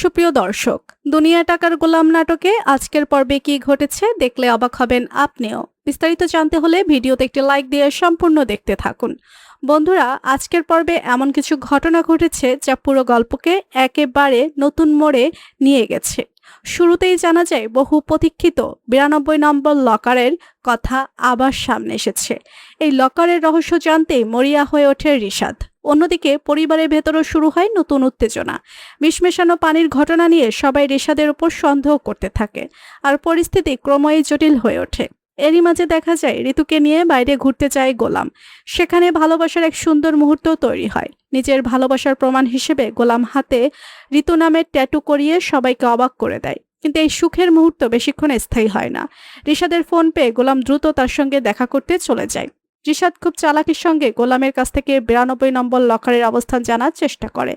সুপ্রিয় দর্শক, দুনিয়া টাকার গোলাম নাটকে আজকের পর্বে কি ঘটেছে দেখলে অবাক হবেন আপনিও। বিস্তারিত জানতে হলে ভিডিওতে একটি লাইক দিয়ে সম্পূর্ণ দেখতে থাকুন। বন্ধুরা, আজকের পর্বে এমন কিছু ঘটনা ঘটেছে যা পুরো গল্পকে একেবারে নতুন মোড়ে নিয়ে গেছে। শুরুতেই জানা যায় বহু প্রতীক্ষিত 92 নম্বর লকারের কথা আবার সামনে এসেছে। এই লকারের রহস্য জানতেই মরিয়া হয়ে ওঠে রিশাদ। অন্যদিকে পরিবারের ভেতরও শুরু হয় নতুন উত্তেজনা। বিষ মেশানো পানির ঘটনা নিয়ে সবাই রিশাদের উপর সন্দেহ করতে থাকে, আর পরিস্থিতি ক্রমই জটিল হয়ে ওঠে। এরই মাঝে দেখা যায় ঋতুকে নিয়ে বাইরে ঘুরতে যায় গোলাম। সেখানে ভালোবাসার এক সুন্দর মুহূর্ত তৈরি হয়। নিজের ভালোবাসার প্রমাণ হিসেবে গোলাম হাতে ঋতু নামের ট্যাটু করিয়ে সবাইকে অবাক করে দেয়। কিন্তু এই সুখের মুহূর্ত বেশিক্ষণ স্থায়ী হয় না। রিশাদের ফোন পেয়ে গোলাম দ্রুত তার সঙ্গে দেখা করতে চলে যায়। রিশাদ খুব চালাকির সঙ্গে গোলামের কাছ থেকে 92 নম্বর লকারের অবস্থান জানার চেষ্টা করে।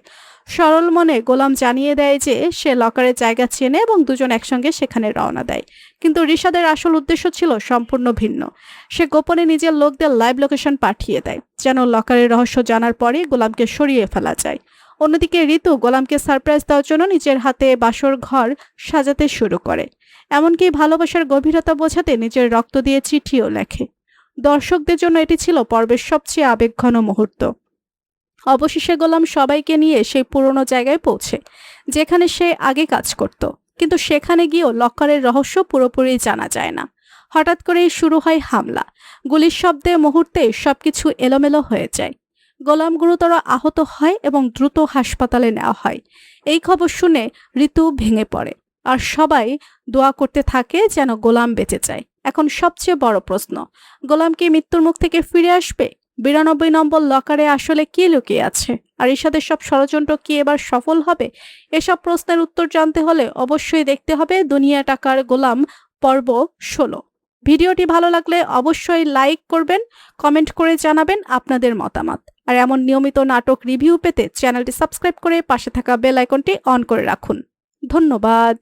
সরল মনে গোলাম জানিয়ে দেয় যে সে লকারের জায়গা চেনে এবং দুজন একসঙ্গে সেখানে রওনা দেয়। কিন্তু রিশাদের আসল উদ্দেশ্য ছিল সম্পূর্ণ ভিন্ন। সে গোপনে নিজের লোকদের লাইভ লোকেশন পাঠিয়ে দেয়, যেন লকারের রহস্য জানার পরে গোলামকে সরিয়ে ফেলা যায়। অন্যদিকে ঋতু গোলামকে সারপ্রাইজ দেওয়ার জন্য নিজের হাতে বাসর ঘর সাজাতে শুরু করে। এমনকি ভালোবাসার গভীরতা বোঝাতে নিজের রক্ত দিয়ে চিঠিও লেখে। দর্শকদের জন্য এটি ছিল পর্বের সবচেয়ে আবেগঘন মুহূর্ত। অবশেষে গোলাম সবাইকে নিয়ে সেই পুরনো জায়গায় পৌঁছে, যেখানে সে আগে কাজ করত। কিন্তু সেখানে গিয়েও লকারের রহস্য পুরোপুরি জানা যায় না। হঠাৎ করেই শুরু হয় হামলা। গুলির শব্দে মুহূর্তে সবকিছু এলোমেলো হয়ে যায়। গোলাম গুরুতর আহত হয় এবং দ্রুত হাসপাতালে নেওয়া হয়। এই খবর শুনে ঋতু ভেঙে পড়ে, আর সবাই দোয়া করতে থাকে যেন গোলাম বেঁচে যায়। এখন সবচেয়ে বড় প্রশ্ন, গোলাম কি মৃত্যুর মুখ থেকে ফিরে আসবে? 92 নম্বর লকারে আসলে কি লুকিয়ে আছে? আর ইশাদের সব ষড়যন্ত্র কি এবার সফল হবে? এসব প্রশ্নের উত্তর জানতে হলে অবশ্যই দেখতে হবে দুনিয়া টাকার গোলাম পর্ব 16। ভিডিওটি ভালো লাগলে অবশ্যই লাইক করবেন, কমেন্ট করে জানাবেন আপনাদের মতামত। আর এমন নিয়মিত নাটক রিভিউ পেতে চ্যানেলটি সাবস্ক্রাইব করে পাশে থাকা বেল আইকনটি অন করে রাখুন। ধন্যবাদ।